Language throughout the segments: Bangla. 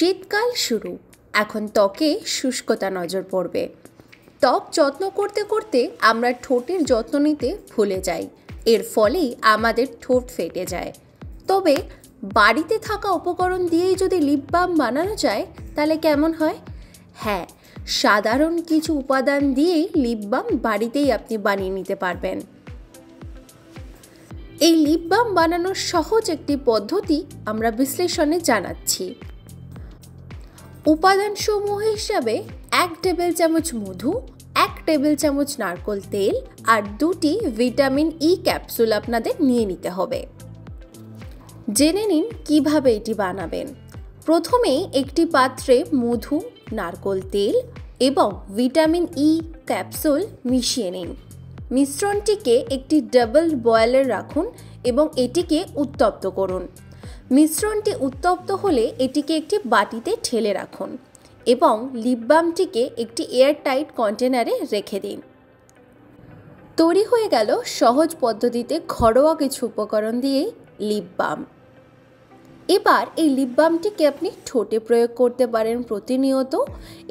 শীতকাল শুরু। এখন ত্বকে শুষ্কতা নজর পড়বে। ত্বক যত্ন করতে করতে আমরা ঠোঁটের যত্ন নিতে ভুলে যাই। এর ফলেই আমাদের ঠোঁট ফেটে যায়। তবে বাড়িতে থাকা উপকরণ দিয়েই যদি লিপ বাম বানানো যায় তাহলে কেমন হয়? হ্যাঁ, সাধারণ কিছু উপাদান দিয়েই লিপ বাম বাড়িতেই আপনি বানিয়ে নিতে পারবেন। এই লিপ বাম বানানোর সহজ একটি পদ্ধতি আমরা বিশ্লেষণে জানাচ্ছি। উপাদানসমূহ হিসাবে 1 টেবিল চামচ মধু, 1 টেবিল চামচ নারকেল তেল আর 2টি ভিটামিন ই ক্যাপসুল আপনাদের নিয়ে নিতে হবে। জেনে নিন কিভাবে এটি বানাবেন। প্রথমেই একটি পাত্রে মধু, নারকেল তেল এবং ভিটামিন ই ক্যাপসুল মিশিয়ে নিন। মিশ্রণটিকে একটি ডাবল বয়েলে রাখুন এবং এটিকে উত্তপ্ত করুন। মিশ্রণটি উত্তপ্ত হলে এটিকে একটি বাটিতে ঢেলে রাখুন এবং লিপ বামটিকে একটি এয়ারটাইট কন্টেনারে রেখে দিন। তৈরি হয়ে গেল সহজ পদ্ধতিতে ঘরোয়া কিছু উপকরণ দিয়েই লিপ বাম। এবার এই লিপ বামটিকে আপনি ঠোঁটে প্রয়োগ করতে পারেন প্রতিনিয়ত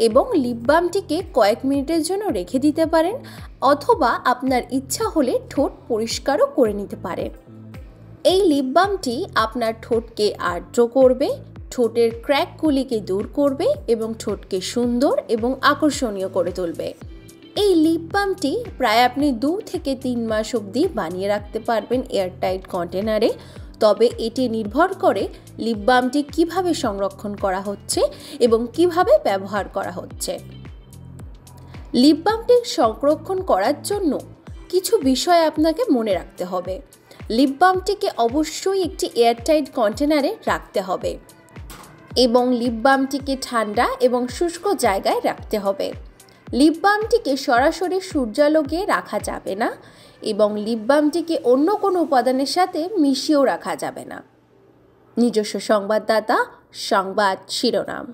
এবং লিপ বামটিকে কয়েক মিনিটের জন্য রেখে দিতে পারেন, অথবা আপনার ইচ্ছা হলে ঠোঁট পরিষ্কারও করে নিতে পারেন। এই লিপ বামটি আপনার ঠোঁটকে আর্দ্র করবে, ঠোঁটের ক্র্যাকগুলিকে দূর করবে এবং ঠোঁটকে সুন্দর এবং আকর্ষণীয় করে তুলবে। এই লিপ বামটি প্রায় আপনি 2 থেকে 3 মাস অবধি বানিয়ে রাখতে পারবেন এয়ারটাইট কন্টেনারে। তবে এটি নির্ভর করে লিপ বামটি কিভাবে সংরক্ষণ করা হচ্ছে এবং কিভাবে ব্যবহার করা হচ্ছে। লিপ বামটি সংরক্ষণ করার জন্য কিছু বিষয় আপনাকে মনে রাখতে হবে। লিপ বামটিকে অবশ্যই একটি এয়ারটাইট কন্টেনারে রাখতে হবে এবং লিপ বামটিকে ঠান্ডা এবং শুষ্ক জায়গায় রাখতে হবে। লিপ বামটিকে সরাসরি সূর্যালোকে রাখা যাবে না এবং লিপ বামটিকে অন্য কোনো উপাদানের সাথে মিশিয়েও রাখা যাবে না। নিজস্ব সংবাদদাতা, সংবাদ শিরোনাম।